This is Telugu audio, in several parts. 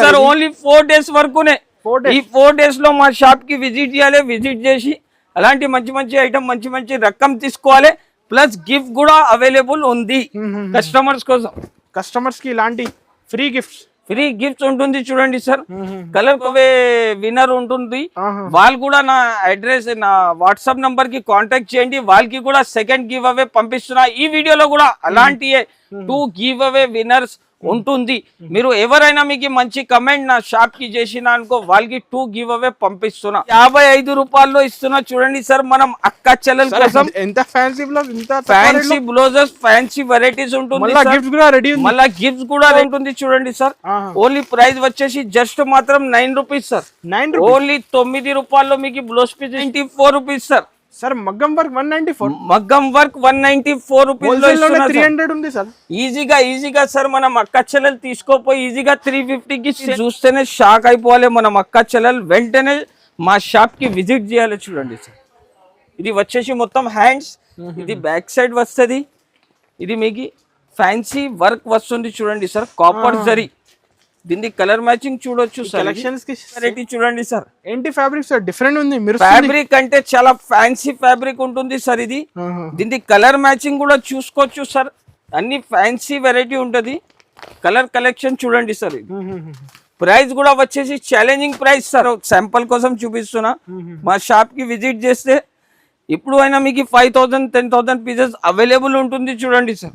Sir only 4 days వరకునే. ఈ 4 days లో మా షాప్ కి విజిట్ చేయాలి. విజిట్ చేసి అలాంటి మంచి మంచి ఐటమ్ మంచి మంచి రకం తీసుకోవాలి. ప్లస్ గిఫ్ట్ కూడా అవైలబుల్ ఉంది కస్టమర్స్ కోసం. కస్టమర్స్ కి ఇలాంటి ఫ్రీ గిఫ్ట్స్ ఉంటుంది చూడండి సార్. కలర్ విన్నర్ ఉంటుంది. వాళ్ళు కూడా నా అడ్రస్ నా వాట్సాప్ నంబర్ కి కాంటాక్ట్ చేయండి. వాళ్ళకి కూడా సెకండ్ గివ్ అవే పంపిస్తున్నా. ఈ వీడియోలో కూడా అలాంటి 2 గివ్ అవే విన్నర్స్ ఉంటుంది. మీరు ఎవరైనా మీకు మంచి కమెంట్ నా షాప్ కి చేసిన అనుకో వాళ్ళకి 2 గివ్ అవే పంపిస్తున్నా. 55 రూపాయల్లో ఇస్తున్నా చూడండి సార్. మనం అక్క చెల్లెల కోసం ఎంత ఫ్యాన్సీ బ్లౌజెస్ ఫ్యాన్సీ వెరైటీస్ ఉంటుంది. మళ్ళీ గిఫ్ట్స్ కూడా ఉంటుంది చూడండి సార్. ఓన్లీ ప్రైస్ వచ్చేసి జస్ట్ మాత్రం 9 రూపీస్ సార్. ఓన్లీ 9 రూపాయల్లో మీకు blouse piece 94 rupees sir. Sir మగ్గం వర్క్ 194. మగ్గం వర్క్ 194 రూపీస్ లో 300 ఉంది సార్. ఈజీగా సార్ మనం అక్క చెల్లెలు తీసుకోపోయి ఈజీగా 350 కి చూస్తేనే షాక్ అయిపోవాలి. మనం అక్క చెల్లెలు వెంటనే మా షాప్ కి విజిట్ చేయాలి. చూడండి సార్ ఇది వచ్చేసి మొత్తం హ్యాండ్స్. ఇది బ్యాక్ సైడ్ వస్తుంది. ఇది మీకు ఫ్యాన్సీ వర్క్ వస్తుంది చూడండి సార్. కాపర్ జరీ. దీన్ని కలర్ మ్యాచింగ్ చూడొచ్చు. కలెక్షన్స్ కి వెరైటీ చూడండి సార్. ఏంటి ఫ్యాబ్రిక్ సార్ డిఫరెంట్ ఉంది. ఫ్యాబ్రిక్ అంటే చాలా ఫ్యాన్సీ ఫ్యాబ్రిక్ ఉంటుంది సార్. ఇది దీన్ని కలర్ మ్యాచింగ్ కూడా చూసుకోవచ్చు సార్. అన్ని ఫ్యాన్సీ వెరైటీ ఉంటది. కలర్ కలెక్షన్ చూడండి సార్. ప్రైస్ కూడా వచ్చేసి ఛాలెంజింగ్ ప్రైస్ సార్. శాంపుల్ కోసం చూపిస్తున్నా. మా షాప్ కి విజిట్ చేస్తే ఇప్పుడు అయినా మీకు 5000 10,000 పీసెస్ అవైలబుల్ ఉంటుంది చూడండి సార్.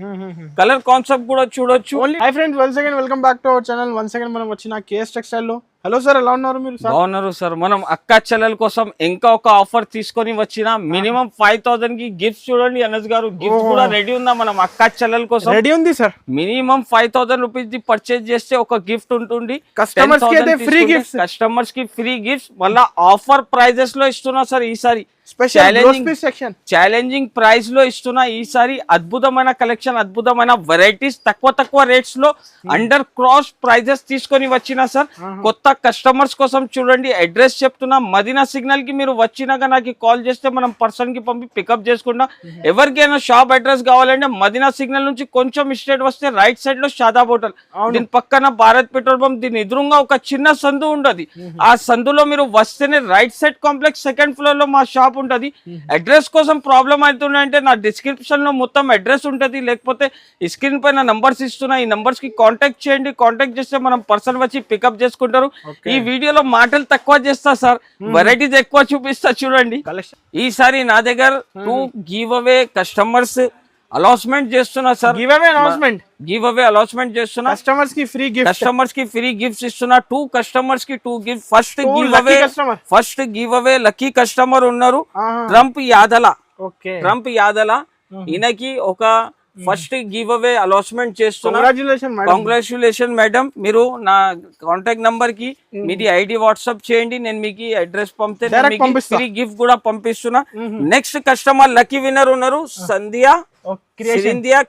కలర్ కాన్సెప్ట్ కూడా చూడొచ్చు. Hi friends, once again welcome back to our channel. Once again మనం వచ్చిన కేఎస్ టెక్స్టైల్ లో. హలో సార్, ఎలా ఉన్నారు మీరు? బాగున్నారు సార్. మనం అక్క చెల్లెల కోసం ఇంకా ఒక ఆఫర్ తీసుకొని వచ్చిన మినిమం 5000 కి గిఫ్ట్ చూడండి. అనస్ గారు గిఫ్ట్ కూడా రెడీ ఉందా? మనం అక్క చెల్లెల కోసం రెడీ ఉంది sir. Minimum 5000 rupees the purchase చేస్తే ఒక గిఫ్ట్ ఉంటుంది. కస్టమర్స్ కి ఫ్రీ గిఫ్ట్స్. కస్టమర్స్ కి ఫ్రీ గిఫ్ట్స్ మళ్ళీ ఆఫర్ ప్రైజెస్ లో ఇస్తున్నా సార్. ఈసారి ఛాలెంజింగ్ ప్రైస్ లో ఇస్తున్నా. ఈసారి అద్భుతమైన కలెక్షన్, అద్భుతమైన వెరైటీస్, తక్కువ రేట్స్ లో అండర్ క్రాస్ ప్రైజెస్ తీసుకొని వచ్చిన సార్. కొత్త కస్టమర్స్ కోసం చూడండి. అడ్రస్ చెప్తున్నా. మదీనా సిగ్నల్ కి మీరు వచ్చినాక నాకు కాల్ చేస్తే మనం పర్సన్ కి పంపి పికప్ చేసుకుంటాం. ఎవరికైనా షాప్ అడ్రస్ కావాలంటే మదీనా సిగ్నల్ నుంచి కొంచెం స్ట్రేట్ వస్తే రైట్ సైడ్ లో షాదాబ్ హోటల్, దీని పక్కన భారత్ పెట్రోల్ పంప్, దీని ఎదురుగా ఒక చిన్న సందు ఉండదు. ఆ సందులో మీరు వస్తేనే right side complex second floor లో మా షాప్ ఉంటది. అడ్రస్ కోసం ప్రాబ్లం అవుతుందంటే నా డిస్క్రిప్షన్ లో మొత్తం అడ్రస్ ఉంటది. లేకపోతే స్క్రీన్ పైన నంబర్స్ ఇస్తున్నా. ఈ నంబర్స్ కి కాంటాక్ట్ చేయండి. కాంటాక్ట్ చేస్తే మనం పర్సన్ వచ్చి పికప్ చేసుకుంటారు. ఈ వీడియోలో మాటలు తక్కువ చేస్తా సార్, వెరైటీస్ ఎక్కువ చూపిస్తా చూడండి. ఈసారి నా దగ్గర 2 గివ్ అవే కస్టమర్స్ అలాట్మెంట్ చేస్తున్నా సార్. గివ్ అవే అలాట్మెంట్ చేస్తున్నా. కస్టమర్స్ కి ఫ్రీ గిఫ్ట్స్ ఇస్తున్నా. 2 కస్టమర్స్ కి 2 gift. First give away lucky customer ఉన్నారు ట్రంప్ యాదల. ఈయనకి ఒక ఫస్ట్ గివ్ అవే అలాట్మెంట్ చేస్తున్నా. Congratulation madam. మీరు నా కాంటాక్ట్ నంబర్ కి మీది ఐడి వాట్సాప్ చేయండి. నేను మీకు అడ్రస్ పంపితే ఫ్రీ గిఫ్ట్ కూడా పంపిస్తున్నా. నెక్స్ట్ కస్టమర్ లక్కీ విన్నర్ ఉన్నారు సంధ్యా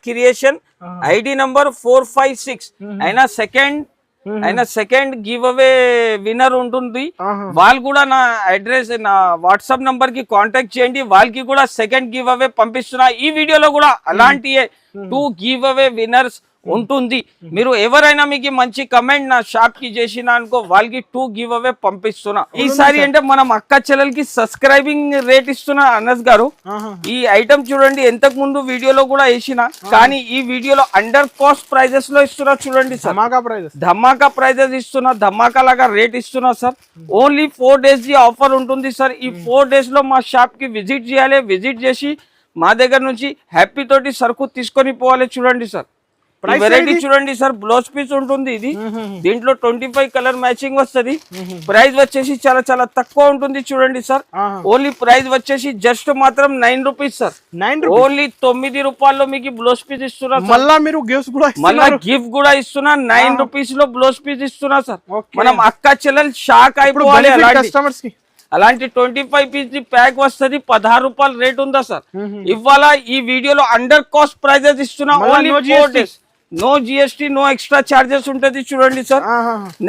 క్రియేషన్. ID number 456. అయినా సెకండ్ గివ్ అవే విన్నర్ ఉంటుంది. వాళ్ళు కూడా నా అడ్రస్ నా వాట్సాప్ నంబర్ కి కాంటాక్ట్ చేయండి. వాళ్ళకి కూడా సెకండ్ గివ్ అవే పంపిస్తున్నా. ఈ వీడియోలో కూడా అలాంటి 2 గివ్ అవే విన్నర్స్ ఉంటుంది. మీరు ఎవరైనా మీకు మంచి కమెంట్ నా షాప్ కి చేసిన అనుకో వాళ్ళకి 2 గివ్ అవే పంపిస్తున్నా. ఈసారి అంటే మనం అక్క చెల్లెలకి సబ్స్క్రైబింగ్ రేట్ ఇస్తున్నా. అనస్ గారు ఈ ఐటమ్ చూడండి. ఎంతకు ముందు వీడియోలో కూడా వేసిన, కానీ ఈ వీడియోలో అండర్ కాస్ట్ ప్రైజెస్ లో ఇస్తున్నా చూడండి సార్. ధమాకా ప్రైజెస్ ఇస్తున్నా. ధమాకా లాగా రేట్ ఇస్తున్నా sir. Only 4 days the offer ఉంటుంది సార్. ఈ 4 days లో మా షాప్ కి విజిట్ చేయాలి. విజిట్ చేసి మా దగ్గర నుంచి హ్యాపీ తోటి సరుకు తీసుకొని పోవాలి. చూడండి సార్ వెరైటీ చూడండి సార్. బ్లౌజ్ పీస్ ఉంటుంది. ఇది దీంట్లో 25 కలర్ మ్యాచింగ్ వస్తుంది. ప్రైస్ వచ్చేసి చాలా తక్కువ ఉంటుంది చూడండి సార్. ఓన్లీ ప్రైస్ వచ్చేసి జస్ట్ మాత్రం 9 రూపీస్ సార్. ఓన్లీ 9 రూపాయల్లో మీకు బ్లౌజ్ పీస్ ఇస్తున్నా. మళ్ళా గిఫ్ట్ కూడా ఇస్తున్నా. 9 రూపీస్ లో బ్లౌజ్ పీస్ ఇస్తున్నా సార్. మనం అక్క చెల్లెలు షాక్ అయిపోవాలి. అలాంటి 25 పీస్ ప్యాక్ వస్తుంది. 16 రూపాయలు రేట్ ఉందా సార్. ఇవాళ ఈ వీడియోలో అండర్ కాస్ట్ ప్రైజెస్ ఇస్తున్నా. Only 4 days no GST no extra charges ఉంటది చూడండి సార్.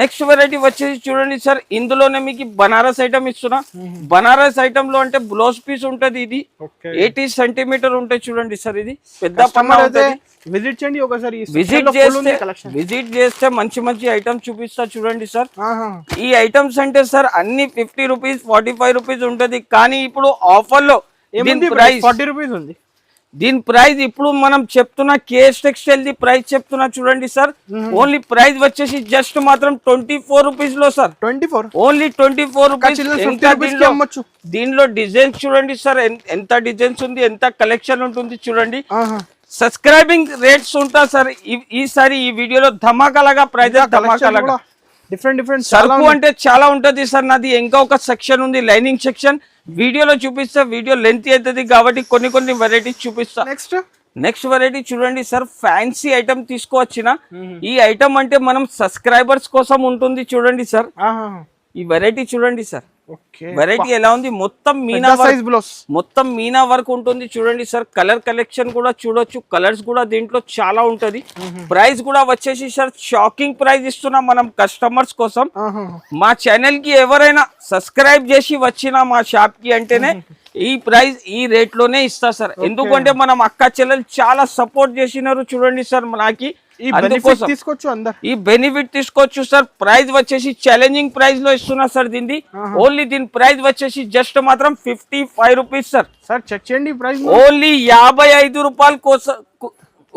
నెక్స్ట్ వెరైటీ వచ్చేసి చూడండి సార్, ఇందులోనే మీకు బనారస్ ఐటమ్ ఇస్తున్నా. బనారస్ ఐటమ్ లో అంటే బ్లౌజ్ పీస్ ఉంటది. ఇది 80 సెంటీమీటర్ ఉంటాయి చూడండి సార్. ఇది పెద్ద పన్నా ఉంటది. విజిట్ చేయండి ఒకసారి. విజిట్ చేస్తే మంచి మంచి ఐటమ్స్ చూపిస్తా చూడండి సార్. ఈ ఐటమ్స్ అంటే సార్ అన్ని 50 రూపీస్ 45 రూపీస్ ఉంటది. కానీ ఇప్పుడు ఆఫర్ లో ప్రైస్ 40 రూపీస్ ఉంది. దీని ప్రైస్ ఇప్పుడు మనం చెప్తున్నా కేఎస్ టెక్స్టైల్ ది ప్రైస్ చెప్తున్నా చూడండి సార్. ఓన్లీ ప్రైస్ వచ్చేసి జస్ట్ మాత్రం 24 రూపీస్ లో సార్. 24 only 24 rupees. దీనిలో డిజైన్స్ చూడండి సార్, ఎంత డిజైన్స్ ఉంది, ఎంత కలెక్షన్ ఉంటుంది చూడండి. సబ్స్క్రైబింగ్ రేట్స్ ఉంటా సార్. ఈసారి ఈ వీడియోలో ధమాకాలాగా ప్రైజెస్ ధమాకాలాగా డిఫరెంట్ సరుకు అంటే చాలా ఉంటది సార్. నాది ఇంకా ఒక సెక్షన్ ఉంది లైనింగ్ సెక్షన్, వీడియోలో చూపిస్తా. వీడియో లెంత్ అవుతుంది కాబట్టి కొన్ని వెరైటీస్ చూపిస్తా. నెక్స్ట్ వెరైటీ చూడండి సార్, ఫ్యాన్సీ ఐటమ్ తీసుకువచ్చిన. ఈ ఐటమ్ అంటే మనం సబ్స్క్రైబర్స్ కోసం ఉంటుంది చూడండి సార్. ఈ వెరైటీ చూడండి సార్. వెరైటీ ఎలా ఉంది, మొత్తం మీనా వర్క్ ఉంటుంది చూడండి సార్. కలర్ కలెక్షన్ కూడా చూడొచ్చు, కలర్స్ కూడా దీంట్లో చాలా ఉంటది. ప్రైస్ కూడా వచ్చేసి సార్ షాకింగ్ ప్రైస్ ఇస్తున్నాం మనం కస్టమర్స్ కోసం. మా ఛానల్ కి ఎవరైనా సబ్స్క్రైబ్ చేసి వచ్చినా మా షాప్ కి అంటేనే ఈ ప్రైస్ ఈ రేట్ లోనే ఇస్తా సార్. ఎందుకంటే మనం అక్క చెల్లెలు చాలా సపోర్ట్ చేసినారు చూడండి సార్. మనకి ఈ బెనిఫిట్ తీసుకోవచ్చు సార్. ప్రైస్ వచ్చేసి ఛాలెంజింగ్ ప్రైస్ లో ఇస్తున్నా సార్. ఓన్లీ దీని ప్రైస్ వచ్చేసి జస్ట్ మాత్రం 55 రూపీస్ సార్. చెక్ చేయండి ప్రైస్. ఓన్లీ 55 రూపాయల కోసం,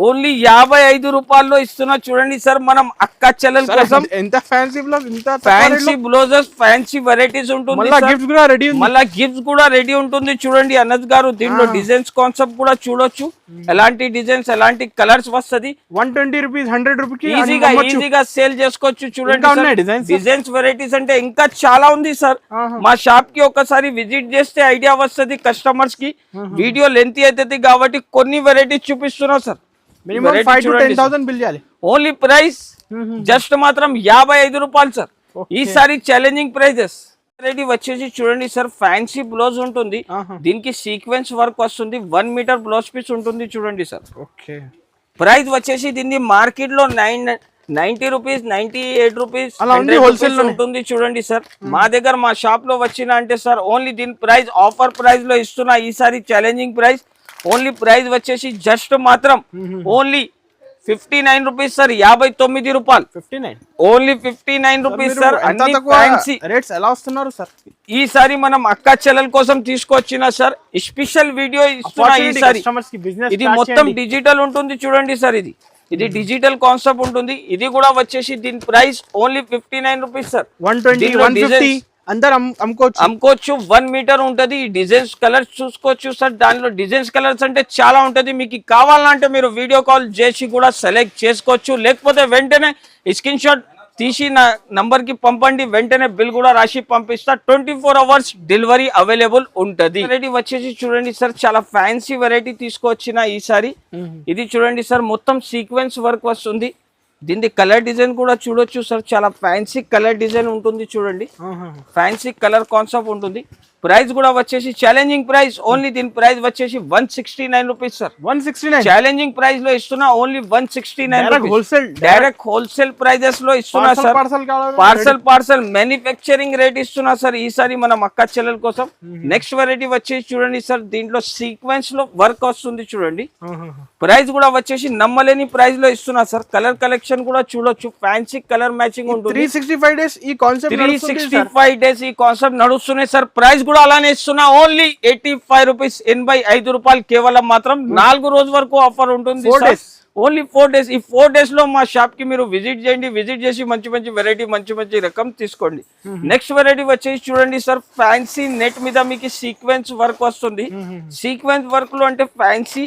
ఓన్లీ 55 రూపాయల్లో ఇస్తున్నా చూడండి సార్. మనం అక్క చెల్లెల కోసం ఎంత ఫ్యాన్సీ బ్లౌజెస్, ఫ్యాన్సీ వెరైటీస్ ఉంటుంది. మళ్ళీ గిఫ్ట్స్ కూడా రెడీ ఉంటుంది చూడండి అనస్ గారు. దీంట్లో డిజైన్స్ కాన్సెప్ట్ కూడా చూడొచ్చు, ఎలాంటి డిజైన్స్ ఎలాంటి కలర్స్ వస్తది. 120 రూపీస్ 100 రూపీస్ ఈజీగా సేల్ చేసుకోవచ్చు చూడండి. డిజైన్స్ వెరైటీస్ అంటే ఇంకా చాలా ఉంది సార్. మా షాప్ కి ఒకసారి విజిట్ చేస్తే ఐడియా వస్తది కస్టమర్స్ కి. వీడియో లెంత్ అవుతుంది కాబట్టి కొన్ని వెరైటీస్ చూపిస్తున్నా సార్. మినిమం 5 to 10,000 బిల్ చేయాలి. ఓన్లీ ప్రైస్ జస్ట్ మాత్రం 55 రూపాయలు సార్. ఈసారి ఛాలెంజింగ్ ప్రైజెస్. వెరైటీ వచ్చేసి చూడండి సార్, ఫ్యాన్సీ బ్లౌజ్ ఉంటుంది. దీనికి సీక్వెన్స్ వర్క్ వస్తుంది. 1 మీటర్ బ్లౌజ్ పీస్ ఉంటుంది చూడండి సార్. ప్రైస్ వచ్చేసి దీన్ని మార్కెట్ లో 90 రూపీస్ 98 రూపీస్ హోల్సేల్ ఉంటుంది చూడండి సార్. మా దగ్గర మా షాప్ లో వచ్చిన అంటే సార్ ఓన్లీ దీని ప్రైస్ ఆఫర్ ప్రైస్ లో ఇస్తున్నా. ఈసారి ఛాలెంజింగ్ ప్రైస్. ఓన్లీ ప్రైస్ వచ్చేసి జస్ట్ మాత్రం ఓన్లీ 59 రూపీస్ సార్. 59 రూపాయలు. Only 59 rupees sir. రేట్స్ ఎలా వస్తున్నారు సార్? ఈసారి మనం అక్క చెల్లెల కోసం తీసుకొచ్చిన సార్ స్పెషల్ వీడియో ఇస్తున్నా ఈసారి. ఇది మొత్తం డిజిటల్ ఉంటుంది చూడండి సార్. ఇది డిజిటల్ కాన్సెప్ట్ ఉంటుంది. ఇది కూడా వచ్చేసి దీని ప్రైస్ ఓన్లీ 59 రూపీస్ సార్. 120 150 అందరు అమ్ముకోవచ్చు. 1 మీటర్ ఉంటది. డిజైన్స్ కలర్స్ చూసుకోవచ్చు సార్. దానిలో డిజైన్స్ కలర్స్ అంటే చాలా ఉంటది. మీకు కావాలంటే మీరు వీడియో కాల్ చేసి కూడా సెలెక్ట్ చేసుకోవచ్చు. లేకపోతే వెంటనే స్క్రీన్ షాట్ తీసి నా నంబర్ కి పంపండి, వెంటనే బిల్ కూడా రాసి పంపిస్తా. 24 అవర్స్ డెలివరీ అవైలబుల్ ఉంటది. వెరైటీ వచ్చేసి చూడండి సార్, చాలా ఫ్యాన్సీ వెరైటీ తీసుకొచ్చిన ఈసారి. ఇది చూడండి సార్, మొత్తం సీక్వెన్స్ వర్క్ వస్తుంది. దీని కలర్ డిజైన్ కూడా చూడొచ్చు సార్. చాలా ఫ్యాన్సీ కలర్ డిజైన్ ఉంటుంది చూడండి. ఫ్యాన్సీ కలర్ కాన్సెప్ట్ ఉంటుంది. ప్రైస్ కూడా వచ్చేసి ఛాలెంజింగ్ ప్రైస్. ఓన్లీ దీని ప్రైస్ వచ్చేసి 169 రూపీస్ సార్. 169 ఛాలెంజింగ్ ప్రైస్ లో ఇస్తున్నా. ఓన్లీ 169 డైరెక్ట్ హోల్సేల్ ప్రైజెస్ లో ఇస్తున్నా సార్. పార్సల్ మ్యానుఫ్యాక్చరింగ్ రేట్ ఇస్తున్నా సార్ ఈసారి మనం అక్క చెల్లెల కోసం. నెక్స్ట్ వెరైటీ వచ్చేసి చూడండి సార్, దీంట్లో సీక్వెన్స్ లో వర్క్ వస్తుంది చూడండి. ప్రైస్ కూడా వచ్చేసి నమ్మలేని ప్రైస్ లో ఇస్తున్నా సార్. కలర్ కలెక్షన్ కూడా చూడొచ్చు, ఫ్యాన్సీ కలర్ మ్యాచింగ్ ఉంటుంది. 365 డేస్ ఈ కాన్సెప్ట్ 365 డేస్ ఈ కాన్సెప్ట్ నడుస్తున్నాయి సార్. ప్రైస్ కూడా అలానే ఇస్తున్నా. ఓన్లీ 85 రూపీస్ 85 రూపాయలు కేవలం మాత్రం 4 రోజు వరకు ఆఫర్ ఉంటుంది. Only 4 days. ఈ 4 డేస్ లో మా షాప్ కి మీరు విజిట్ చేయండి. విజిట్ చేసి మంచి వెరైటీ మంచి రకం తీసుకోండి. నెక్స్ట్ వెరైటీ వచ్చేసి చూడండి సార్, ఫ్యాన్సీ నెట్ మీద మీకు సీక్వెన్స్ వర్క్ వస్తుంది. సీక్వెన్స్ వర్క్ లో అంటే ఫ్యాన్సీ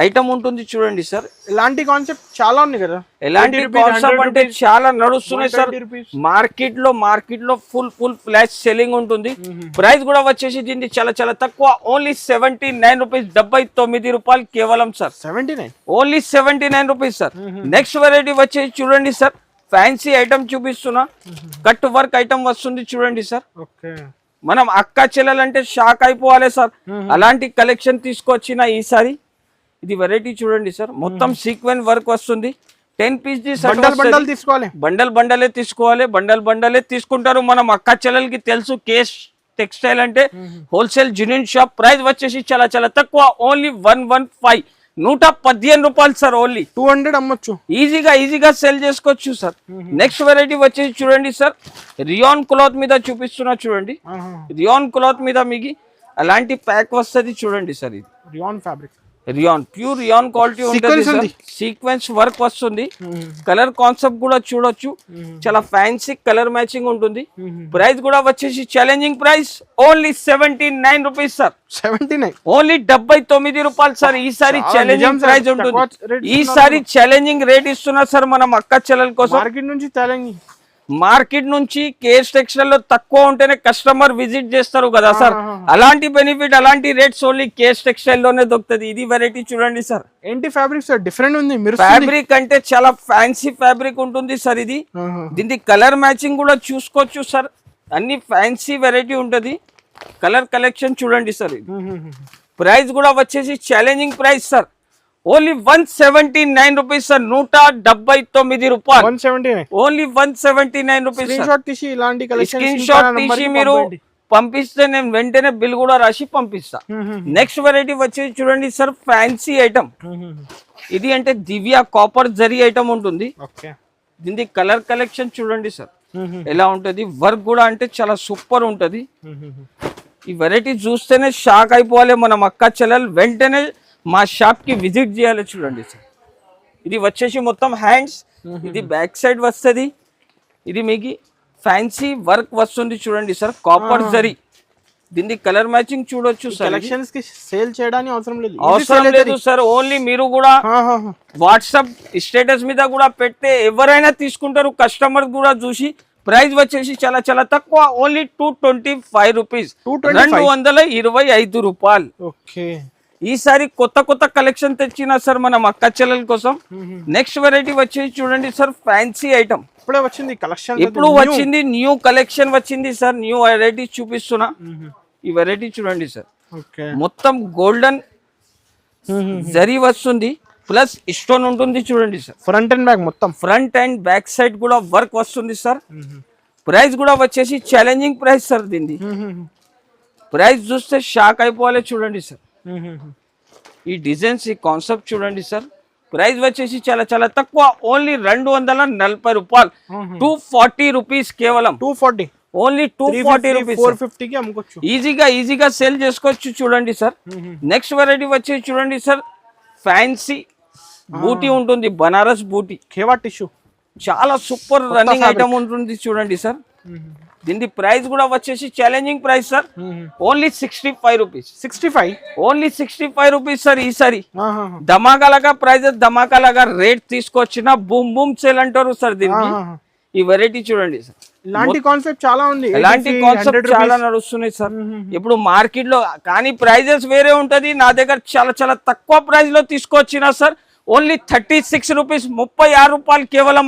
ఐటమ్ ఉంటుంది చూడండి సార్. ఇలాంటి కాన్సెప్ట్ చాలా ఉంది కదా. ఎలాంటి కాన్సెప్ట్ అంటే చాలా నడుస్తున్నాయి సార్. మార్కెట్ లో ఫుల్ ఫ్లాష్ సెల్లింగ్ ఉంటుంది. ప్రైస్ కూడా వచ్చేసి దీన్ని చాలా తక్కువ. ఓన్లీ 79 రూపీస్ 79 రూపాయలు కేవలం sir. 79 only 79 rupees sir. Next variety వచ్చేసి చూడండి సార్, ఫ్యాన్సీ ఐటమ్ చూపిస్తున్నా. కట్ వర్క్ ఐటమ్ వస్తుంది చూడండి సార్. మనం అక్క చెల్లెలంటే షాక్ అయిపోవాలి సార్. అలాంటి కలెక్షన్ తీసుకొచ్చిన ఈసారి. ఇది వెరైటీ చూడండి సార్, మొత్తం సీక్వెన్స్ వర్క్ వస్తుంది. 10 పీస్ ది బండల్ తీసుకోవాలి, బండలే తీసుకోవాలి, బండలే తీసుకుంటారు. మనం అక్క చెల్లెలకి తెలుసు కేస్ టెక్స్టైల్ అంటే హోల్సేల్ జెన్యూన్ షాప్. ప్రైస్ వచ్చేసి చాలా చాలా తక్కువ, ఓన్లీ 115, 115 రూపాయలు సార్. ఓన్లీ 200 అమ్మొచ్చు, ఈజీగా సెల్ చేసుకోవచ్చు సార్. నెక్స్ట్ వెరైటీ వచ్చేసి చూడండి సార్, రియాన్ క్లాత్ మీద చూపిస్తున్నా చూడండి. రియాన్ క్లాత్ మీద మీకు అలాంటి ప్యాక్ వస్తుంది చూడండి సార్. ఇది rayon fabric, rayon pure rayon quality ఉంటుంది, సీక్వెన్స్ వర్క్ వస్తుంది. కలర్ కాన్సెప్ట్ కూడా చూడొచ్చు, చాలా ఫ్యాన్సీ కలర్ మ్యాచింగ్ ఉంటుంది. ప్రైస్ కూడా వచ్చేసి challenging price, only 79 rupees sir. 79, only 79 రూపాయలు సార్. ఈసారి ఛాలెంజింగ్ ప్రైస్ ఉంటుంది, ఈసారి ఛాలెంజింగ్ రేట్ ఇస్తున్నా సార్ మనం అక్క చెల్లెల కోసం. మార్కెట్ నుంచి కేఎస్ టెక్స్టైల్ లో తక్కువ ఉంటేనే కస్టమర్ విజిట్ చేస్తారు కదా సార్. అలాంటి బెనిఫిట్, అలాంటి రేట్స్ ఓన్లీ కేఎస్ టెక్స్టైల్ లోనే దొరుకుతుంది. ఇది వెరైటీ చూడండి సార్. ఏంటి ఫ్యాబ్రిక్ సార్ డిఫరెంట్ ఉంది? ఫ్యాబ్రిక్ అంటే చాలా ఫ్యాన్సీ ఫ్యాబ్రిక్ ఉంటుంది సార్. ఇది దీని కలర్ మ్యాచింగ్ కూడా చూసుకోవచ్చు సార్. అన్ని ఫ్యాన్సీ వెరైటీ ఉంటుంది. కలర్ కలెక్షన్ చూడండి సార్. ప్రైస్ కూడా వచ్చేసి challenging price sir, only 179 rupees sir. 179 రూపాయలు, ఓన్లీ 179 రూపీస్. స్క్రీన్ షాట్ తీసి మీరు పంపిస్తే నేను వెంటనే బిల్ కూడా రాసి పంపిస్తా. నెక్స్ట్ వెరైటీ వచ్చేసి చూడండి సార్, ఫ్యాన్సీ ఐటమ్. ఇది అంటే దివ్య కాపర్ జరీ ఐటమ్ ఉంటుంది. దీని కలర్ కలెక్షన్ చూడండి సార్ ఎలా ఉంటది. వర్క్ కూడా అంటే చాలా సూపర్ ఉంటది. ఈ వెరైటీ చూస్తేనే షాక్ అయిపోవాలి మనం అక్క చెల్లెలు. వెంటనే మా షాప్ కి విజిట్ చేయాలి. చూడండి సార్, ఇది వచ్చేసి మొత్తం హ్యాండ్స్, ఇది బ్యాక్ సైడ్ వస్తుంది. ఇది మీకు ఫ్యాన్సీ వర్క్ వస్తుంది చూడండి సార్, కాపర్ జరీ. దీన్ని కలర్ మ్యాచింగ్ చూడొచ్చు సార్. కలెక్షన్స్ కి సేల్ చేయడానికి అవసరం లేదు సార్. ఓన్లీ మీరు కూడా వాట్సాప్ స్టేటస్ మీద కూడా పెడితే ఎవరైనా తీసుకుంటారు. కస్టమర్ కూడా చూసి ప్రైస్ వచ్చేసి చాలా చాలా తక్కువ, ఓన్లీ 225 రూపీస్, 225 రూపాయలు. ఈసారి కొత్త కలెక్షన్ తెచ్చినా సార్ మనం అక్క చెల్లెల కోసం. నెక్స్ట్ వెరైటీ వచ్చేసి చూడండి సార్, ఫ్యాన్సీ ఐటమ్. ఇప్పుడే వచ్చింది కలెక్షన్, ఇప్పుడు వచ్చింది న్యూ కలెక్షన్ వచ్చింది సార్. న్యూ వెరైటీ చూపిస్తున్నా. ఈ వెరైటీ చూడండి సార్, మొత్తం గోల్డెన్ జరీ వస్తుంది, ప్లస్ స్టోన్ ఉంటుంది చూడండి సార్. ఫ్రంట్ అండ్ బ్యాక్ మొత్తం, ఫ్రంట్ అండ్ బ్యాక్ సైడ్ కూడా వర్క్ వస్తుంది సార్. ప్రైస్ కూడా వచ్చేసి ఛాలెంజింగ్ ప్రైస్ సార్. దీన్ని ప్రైస్ చూస్తే షాక్ అయిపోవాలి చూడండి సార్. ఈ డిజైన్స్, ఈ కాన్సెప్ట్ చూడండి సార్. ప్రైస్ వచ్చేసి చాలా చాలా తక్కువ, ఓన్లీ 240 రూపాయలు, 240 రూపీస్ కేవలం. 240, ఓన్లీ 240 రూపీస్. 450 కి అమ్ముకోవచ్చు, ఈజీగా సేల్ చేసుకోవచ్చు చూడండి సార్. నెక్స్ట్ వెరైటీ వచ్చేసి చూడండి సార్, ఫ్యాన్సీ బూటీ ఉంటుంది, బనారస్ బూటీ, ఖేవా టిష్యూ. చాలా సూపర్ రన్నింగ్ ఐటమ్ ఉంటుంది చూడండి సార్. దీని ప్రైస్ కూడా వచ్చేసి challenging price sir, only 65 rupees. 65, only 65 rupees sir. ఈసారి ధమాకాలాగా ప్రైస్, ధమాకాలాగా రేట్ తీసుకొచ్చిన బూమ్ సేల్ అంటారు సార్ దీనికి. ఈ వెరైటీ చూడండి సార్. ఇలాంటి కాన్సెప్ట్ చాలా ఉంది, ఇలాంటి కాన్సెప్ట్ చాలా నడుస్తున్నాయి సార్ ఇప్పుడు మార్కెట్ లో. కానీ ప్రైజెస్ వేరే ఉంటది. నా దగ్గర చాలా చాలా తక్కువ ప్రైస్ లో తీసుకొచ్చిన సార్, ఓన్లీ 36 రూపీస్, 36 రూపాయలు కేవలం.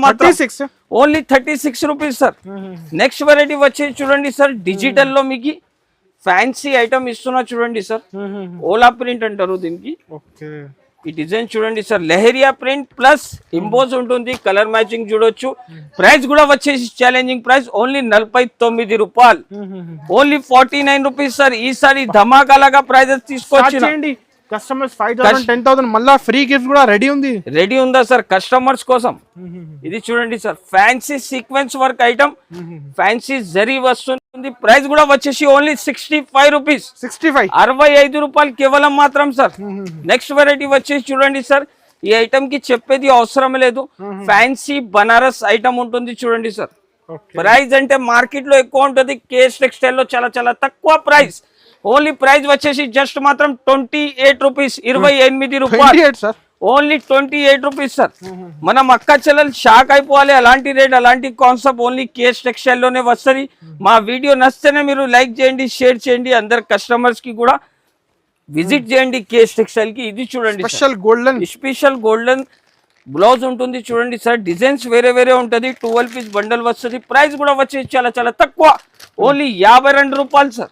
Only 36 rupees sir. Next variety వచ్చేసి చూడండి సార్, డిజిటల్ లో మీకు ఫ్యాన్సీ ఐటమ్ ఇస్తున్నా చూడండి సార్. ఓలా ప్రింట్ అంటారు దీనికి. ఈ డిజైన్ చూడండి sir, leheriya print plus impose ఉంటుంది. కలర్ మ్యాచింగ్ చూడొచ్చు. ప్రైస్ కూడా వచ్చేసి ఛాలెంజింగ్ ప్రైస్, ఓన్లీ 49 రూపాయలు, ఓన్లీ 49 రూపీస్ సార్. ఈసారి ధమాకాలాగా ప్రైజెస్ తీసుకొచ్చి కస్టమర్స్ 5,000 10,000 మళ్ళా ఫ్రీ గిఫ్ట్ కూడా రెడీ ఉందా సార్ కస్టమర్స్ కోసం. ఇది చూడండి sir, fancy sequence work item, fancy zari వస్తుంది. ప్రైస్ కూడా వచ్చేసి ఓన్లీ 65 రూపీస్, 65 రూపాయలు కేవలం మాత్రం సార్. నెక్స్ట్ వెరైటీ వచ్చేసి చూడండి సార్, ఈ ఐటమ్ కి చెప్పేది అవసరం లేదు. ఫ్యాన్సీ బనారస్ ఐటమ్ ఉంటుంది చూడండి సార్. ప్రైస్ అంటే మార్కెట్ లో ఎక్కువ ఉంటుంది, కేఎస్ టెక్స్టైల్ లో చాలా చాలా తక్కువ ప్రైస్. ఓన్లీ ప్రైస్ వచ్చేసి జస్ట్ మాత్రం 28 రూపీస్, 28 రూపాయలు, ఓన్లీ 28 రూపీస్ సార్. మనం అక్క చెల్లెలు షాక్ అయిపోవాలి. అలాంటి రేట్, అలాంటి కాన్సెప్ట్ ఓన్లీ కేఎస్ టెక్స్టైల్ లోనే వస్తుంది. మా వీడియో నచ్చితేనే మీరు లైక్ చేయండి, షేర్ చేయండి, అందరు కస్టమర్స్ కి కూడా విజిట్ చేయండి కేఎస్ టెక్స్టైల్ కి. ఇది చూడండి, స్పెషల్ గోల్డెన్ బ్లౌజ్ ఉంటుంది చూడండి సార్. డిజైన్స్ వేరే వేరే ఉంటుంది. 12 పీస్ బండల్ వస్తుంది. ప్రైస్ కూడా వచ్చేసి చాలా చాలా తక్కువ, ఓన్లీ 52 రూపాయలు sir,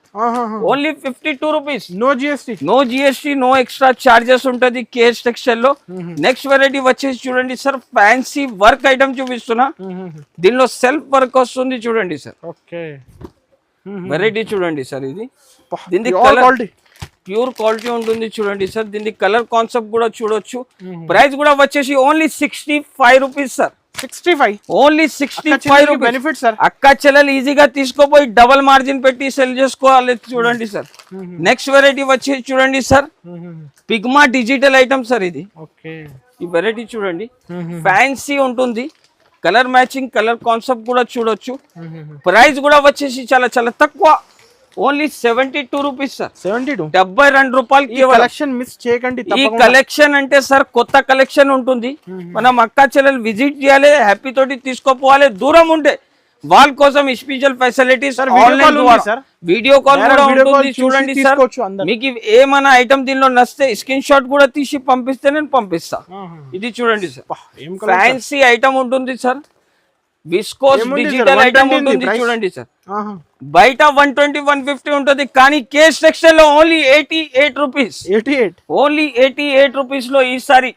only 52 rupees. No GST, no GST, no extra charges ఉంటది కేఎస్ టెక్స్టైల్ లో. నెక్స్ట్ వెరైటీ వచ్చేసి చూడండి సార్, ఫ్యాన్సీ వర్క్ ఐటమ్ చూపిస్తున్నా. దీనిలో సెల్ఫ్ వర్క్ వస్తుంది చూడండి సార్. ఓకే, వెరైటీ చూడండి సార్. ఇది దీని ప్యూర్ క్వాలిటీ ఉంటుంది చూడండి సార్. దీని కలర్ కాన్సెప్ట్ కూడా చూడొచ్చు. ప్రైస్ కూడా వచ్చేసి only 65 rupees sir. 65, only 65 rupees. Benefit sir. అక్క చెల్లెలు ఈజీగా తీసుకోపోయి డబల్ మార్జిన్ పెట్టి సెల్ చేసుకోవాలి చూడండి సార్. నెక్స్ట్ వెరైటీ వచ్చేసి చూడండి sir, Pigma digital item sir. ఇది ఈ వెరైటీ చూడండి, ఫ్యాన్సీ ఉంటుంది. కలర్ మ్యాచింగ్, కలర్ కాన్సెప్ట్ కూడా చూడొచ్చు. ప్రైస్ కూడా వచ్చేసి చాలా చాలా తక్కువ, ఓన్లీ 72 రూపీస్ సార్. 72 రూపాయలు. కలెక్షన్ మిస్ చేయకండి. ఈ కలెక్షన్ అంటే సార్ కొత్త కలెక్షన్ ఉంటుంది. మనం అక్క చెల్లెలు విజిట్ చేయాలి, హ్యాపీ తోటి తీసుకోపోవాలి. దూరం ఉంటే వాళ్ళ కోసం స్పెషల్ ఫెసిలిటీస్, వీడియో కాల్ కూడా ఉంటుంది చూడండి సార్. మీకు ఏమైనా ఐటమ్ దీనిలో నచ్చితే స్క్రీన్ షాట్ కూడా తీసి పంపిస్తే నేను పంపిస్తా. ఇది చూడండి సార్, ఫ్యాన్సీ ఐటమ్ ఉంటుంది సార్. విస్కోస్ డిజిటల్ ఐటమ్ ఉంటుంది చూడండి సార్. బయట 120, 150 ఉంటుంది, కానీ కేఎస్ టెక్స్టైల్ లో ఓన్లీ 88 రూపీస్. ఓన్లీ 88 రూపీస్ లో ఈసారి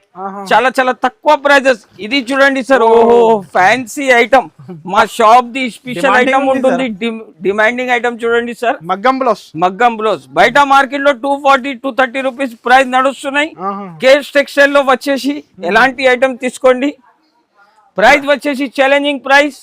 చాలా చాలా తక్కువ ప్రైజెస్. ఇది చూడండి సార్, ఓహో ఫ్యాన్సీ ఐటమ్, మా షాప్ ది స్పెషల్ ఐటమ్ ఉంటుంది. డిమాండింగ్ ఐటమ్ చూడండి సార్, మగ్గం బ్లౌజ్. బయట మార్కెట్ లో 240, 230 రూపీస్ ప్రైస్ నడుస్తున్నాయి. కేఎస్ టెక్స్టైల్ లో వచ్చేసి ఎలాంటి ఐటమ్ తీసుకోండి. ప్రైస్ వచ్చేసి challenging price,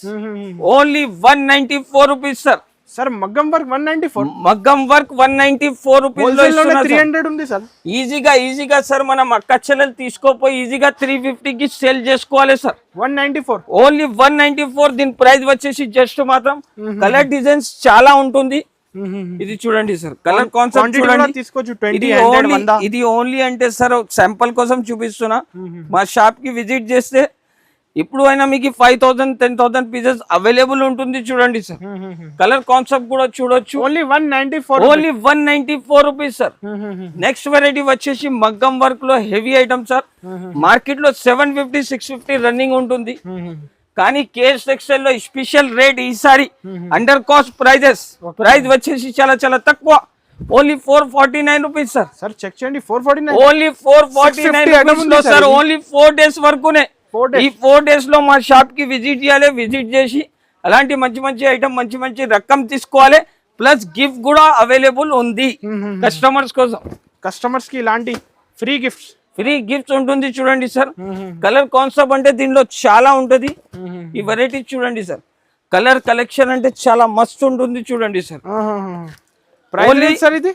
only 194 rupees sir. Sir మగ్గం వర్క్ 194, మగ్గం వర్క్ 194 రూపీస్ లో 300 ఉంది సార్. ఈజీగా సార్ మనం అక్క చెల్లెలు తీసుకోపోయి ఈజీగా 350 కి సేల్ చేసుకోవాలి సార్. 194, ఓన్లీ 194. దీని ప్రైస్ వచ్చేసి జస్ట్ మాత్రం కలర్ డిజైన్స్ చాలా ఉంటుంది. ఇది చూడండి సార్, కలర్ కాన్సెప్ట్ చూడండి. ఇది ఓన్లీ అంటే సార్ శాంపుల్ కోసం చూపిస్తున్నా. మా షాప్ కి విజిట్ చేస్తే ఇప్పుడు అయినా మీకు 5,000, 10,000 పీసెస్ అవైలబుల్ ఉంటుంది చూడండి సార్. కలర్ కాన్సెప్ట్ కూడా చూడొచ్చు. Only 194, only 194 rupees sir. Next variety వచ్చేసి మగ్గం వర్క్ లో హెవీ ఐటమ్ సార్. మార్కెట్ లో 750, 650 రన్నింగ్ ఉంటుంది, కానీ కేఎస్ టెక్స్టైల్ లో స్పెషల్ రేట్ ఈసారి అండర్ కాస్ట్ ప్రైజెస్. ప్రైస్ వచ్చేసి చాలా చాలా తక్కువ, only 449 rupees sir. Sir check చేయండి, 449, ఓన్లీ 449 రూపీస్ లో సార్. ఓన్లీ 4 డేస్ వరకునే. ఈ 4 డేస్ లో మా షాప్ కి విజిట్ చేయాలి. విజిట్ చేసి అలాంటి మంచి మంచి ఐటమ్, మంచి మంచి రకం తీసుకోవాలి. ప్లస్ గిఫ్ట్ కూడా అవైలబుల్ ఉంది కస్టమర్స్ కోసం. కస్టమర్స్ కి ఇలాంటి ఫ్రీ గిఫ్ట్స్ ఉంటుంది చూడండి సార్. కలర్ కాన్సెప్ట్ అంటే దీనిలో చాలా ఉంటది. ఈ వెరైటీ చూడండి సార్, కలర్ కలెక్షన్ అంటే చాలా మస్తు ఉంటుంది చూడండి సార్. సార్ ఇది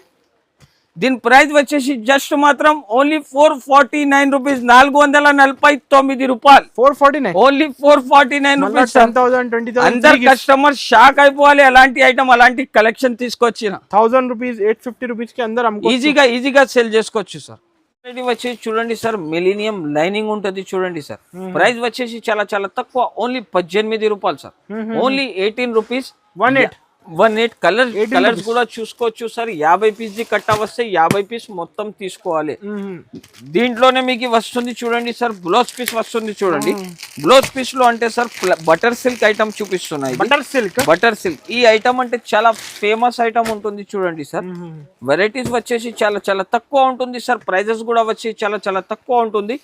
దీని ప్రైస్ వచ్చేసి జస్ట్ మాత్రం ఓన్లీ 449 రూపీస్, 449 రూపాయలు. 449, ఓన్లీ 449 రూపీస్. 10,000, అందరు కస్టమర్ షాక్ అయిపోవాలి అలాంటి ఐటమ్, అలాంటి కలెక్షన్ తీసుకొచ్చిన. 1000 రూపీస్, 850 రూపీస్ కి అందరు ఈజీగా సేల్ చేసుకోవచ్చు సార్. ఇది వచ్చేసి చూడండి సార్, మిలీనియం లైనింగ్ ఉంటది చూడండి సార్. ప్రైస్ వచ్చేసి చాలా చాలా తక్కువ, ఓన్లీ 18 రూపాయలు సార్. Only 18 rupees. 18 కలర్స్ కూడా చూసుకోవచ్చు సార్. 50 పీస్ ది కట్ట వస్తే 50 పీస్ మొత్తం తీసుకోవాలి. దీంట్లోనే మీకు వస్తుంది చూడండి సార్, బ్లౌజ్ పీస్ వస్తుంది చూడండి. బ్లౌజ్ పీస్ లో అంటే సార్ బటర్ సిల్క్ ఐటమ్ చూపిస్తున్నాయి. బటర్ సిల్క్ ఈ ఐటమ్ అంటే చాలా ఫేమస్ ఐటమ్ ఉంటుంది చూడండి సార్. వెరైటీస్ వచ్చేసి చాలా చాలా తక్కువ ఉంటుంది సార్. ప్రైజెస్ కూడా వచ్చి చాలా చాలా తక్కువ ఉంటుంది.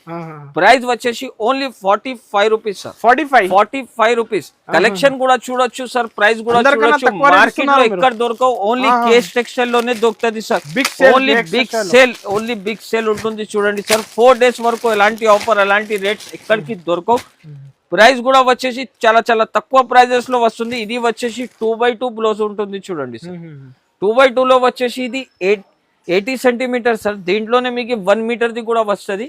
ప్రైస్ వచ్చేసి only 45 rupees sir. 45 rupees. Collection కూడా చూడొచ్చు సార్, ప్రైస్ కూడా చూడొచ్చు. మార్కెట్ లో ఎక్కడ దొరకవు, ఓన్లీ కేఎస్ టెక్స్టైల్ లోనే దొరుకుతుంది సార్. ఓన్లీ బిగ్ సేల్ ఉంటుంది చూడండి సార్. 4 డేస్ వరకు ఎలాంటి ఆఫర్, ఎలాంటి రేట్స్ ఎక్కడికి దొరకవు. ప్రైస్ కూడా వచ్చేసి చాలా చాలా తక్కువ ప్రైజెస్ లో వస్తుంది. ఇది వచ్చేసి 2x2 బ్లౌజ్ ఉంటుంది చూడండి సార్. 2x2 లో వచ్చేసి ఇది 80 సెంటీమీటర్ సార్. దీంట్లోనే మీకు 1 మీటర్ ది కూడా వస్తుంది.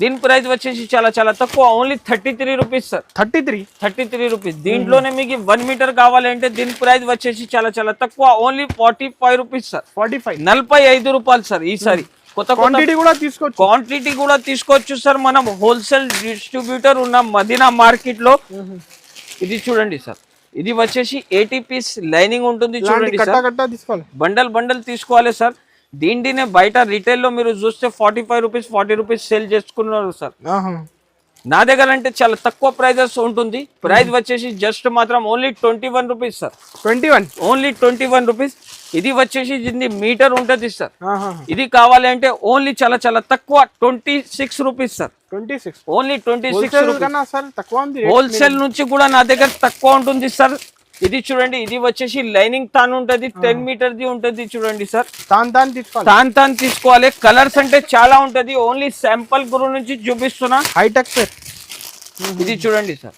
దీని ప్రైస్ వచ్చేసి చాలా చాలా తక్కువ, ఓన్లీ 33 రూపీస్ సార్. 33 రూపీస్. దీంట్లోనే మీకు 1 మీటర్ కావాలంటే దీని ప్రైస్ వచ్చేసి చాలా చాలా తక్కువ, ఓన్లీ 45 రూపీస్ సార్. 45 రూపాయలు సార్. ఈసారి కొత్త క్వాంటిటీ కూడా తీసుకోవచ్చు సార్. మనం హోల్సేల్ డిస్ట్రిబ్యూటర్ ఉన్న మదీనా మార్కెట్ లో. ఇది చూడండి సార్, ఇది వచ్చేసి 80 పీస్ లైనింగ్ ఉంటుంది చూడండి సార్. బండల్ తీసుకోవాలి సార్. దీంట్లోనే బయట రిటైల్ లో మీరు చూస్తే 45 రూపీస్, 40 రూపీస్ సేల్ చేసుకున్నారు సార్. నా దగ్గర అంటే చాలా తక్కువ ప్రైజెస్ ఉంటుంది. ప్రైస్ వచ్చేసి జస్ట్ మాత్రం only 21 rupees sir. 21 only 21 rupees. ఇది వచ్చేసి దీన్ని మీటర్ ఉంటుంది సార్. ఇది కావాలి అంటే ఓన్లీ చాలా చాలా తక్కువ 26 రూపీస్ సార్. 26 only 26 rupees. తక్కువ ఉంది. హోల్సేల్ నుంచి కూడా నా దగ్గర తక్కువ ఉంటుంది సార్. ఇది చూడండి, ఇది వచ్చేసి లైనింగ్ తాన్ ఉంటది, 10 మీటర్ ది ఉంటది చూడండి సార్. తాన్ తీసుకోవాలి. కలర్స్ అంటే చాలా ఉంటది. ఓన్లీ శాంపుల్ గురు నుంచి చూపిస్తున్నా. Hi-tech sir. ఇది చూడండి సార్.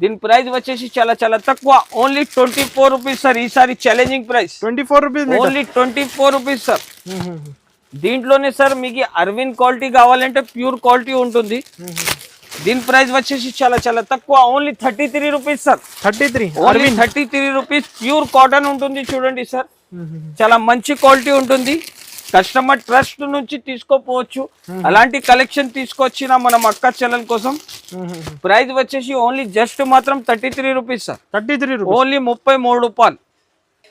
దీని ప్రైస్ వచ్చేసి చాలా చాలా తక్కువ. Only 24 rupees sir. ఈసారి challenging price 24 rupees. Only 24 rupees sir. దీంట్లోనే సార్ మీకు అరవింద్ క్వాలిటీ కావాలంటే ప్యూర్ క్వాలిటీ ఉంటుంది. దీని ప్రైస్ వచ్చేసి చాలా చాలా తక్కువ. Only 33 rupees sir. 33 rupees. Pure cotton ఉంటుంది చూడండి సార్. చాలా మంచి క్వాలిటీ ఉంటుంది. కస్టమర్ ట్రస్ట్ నుంచి తీసుకోపోవచ్చు. అలాంటి కలెక్షన్ తీసుకొచ్చిన మనం అక్క చెల్లెల కోసం. ప్రైస్ వచ్చేసి ఓన్లీ జస్ట్ మాత్రం 33 రూపీస్ సార్. 33 ఓన్లీ 33 రూపాయలు.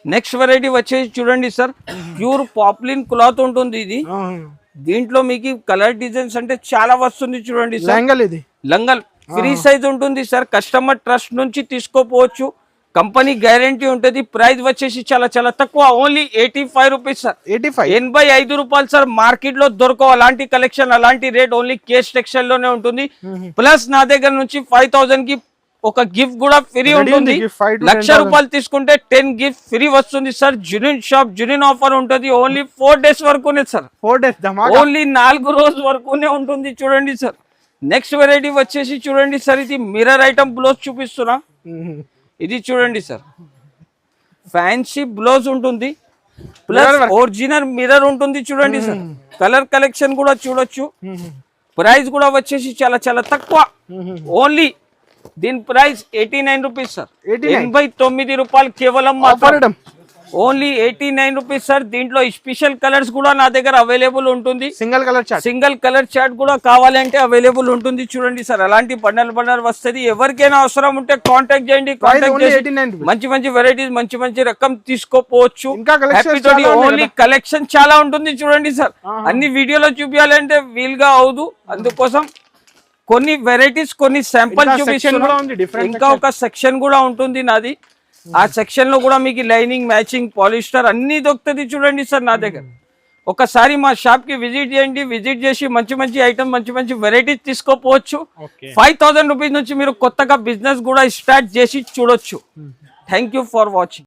నెక్స్ట్ వెరైటీ వచ్చేసి చూడండి సార్, ప్యూర్ పాప్లిన్ క్లాత్ ఉంటుంది. ఇది దీంట్లో మీకు కలర్ డిజైన్స్ అంటే చాలా వస్తుంది చూడండి సార్. ఇది లంగల్ ఫ్రీ సైజ్ ఉంటుంది సార్. కస్టమర్ ట్రస్ట్ నుంచి తీసుకోపోవచ్చు. కంపెనీ గ్యారంటీ ఉంటుంది. ప్రైస్ వచ్చేసి చాలా చాలా తక్కువ. Only 85 rupees sir. 85 రూపాయలు సార్. మార్కెట్ లో దొరకవు అలాంటి కలెక్షన్, అలాంటి రేట్ ఓన్లీ కేస్ టెక్స్టైల్ లోనే ఉంటుంది. ప్లస్ నా దగ్గర నుంచి 5000 కి ఒక గిఫ్ట్ కూడా ఫ్రీ ఉంటుంది. 1,00,000 రూపాయలు తీసుకుంటే 10 గిఫ్ట్ ఫ్రీ వస్తుంది సార్. జునిన్ షాప్ జునిన్ ఆఫర్ ఉంటుంది. ఓన్లీ 4 డేస్ వరకునే సార్. 4 డేస్ ఓన్లీ 4 రోజు వరకునే ఉంటుంది చూడండి సార్. నెక్స్ట్ వెరైటీ వచ్చేసి చూడండి సార్, ఇది మిర్రర్ ఐటమ్ బ్లౌజ్ చూపిస్తున్నా. ఇది చూడండి సార్, ఫ్యాన్సీ బ్లౌజ్ ఉంటుంది. ప్లస్ ఒరిజినల్ మిర్రర్ ఉంటుంది చూడండి సార్. కలర్ కలెక్షన్ కూడా చూడొచ్చు. ప్రైస్ కూడా వచ్చేసి చాలా చాలా తక్కువ. ఓన్లీ దీని ప్రైస్ 89 రూపీస్ సార్. 89 రూపాయలు కేవలం మాత్రం. Only 89 rupees sir. దీంట్లో స్పెషల్ కలర్స్ కూడా నా దగ్గర అవైలబుల్ ఉంటుంది. సింగిల్ కలర్ చార్ట్ కూడా కావాలంటే అవైలబుల్ ఉంటుంది చూడండి సార్. అలాంటి బండల్ వస్తుంది. ఎవరికైనా అవసరం ఉంటే కాంటాక్ట్ చేయండి. మంచి మంచి వెరైటీస్, మంచి మంచి రకం తీసుకోపోవచ్చు. ఓన్లీ కలెక్షన్ చాలా ఉంటుంది చూడండి సార్. అన్ని వీడియోలో చూపించాలంటే వీలుగా అవదు. అందుకోసం కొన్ని వెరైటీస్, కొన్ని శాంపుల్ చూపిస్తున్నా. ఇంకా ఒక సెక్షన్ కూడా ఉంటుంది నాది. ఆ సెక్షన్ లో కూడా మీకు లైనింగ్, మ్యాచింగ్, పాలిస్టర్ అన్ని దొరుకుతుంది చూడండి సార్ నా దగ్గర. ఒకసారి మా షాప్ కి విజిట్ చేయండి. విజిట్ చేసి మంచి మంచి ఐటమ్, మంచి మంచి వెరైటీస్ తీసుకోపోవచ్చు. 5000 రూపీస్ నుంచి మీరు కొత్తగా బిజినెస్ కూడా స్టార్ట్ చేసి చూడొచ్చు. Thank you for watching.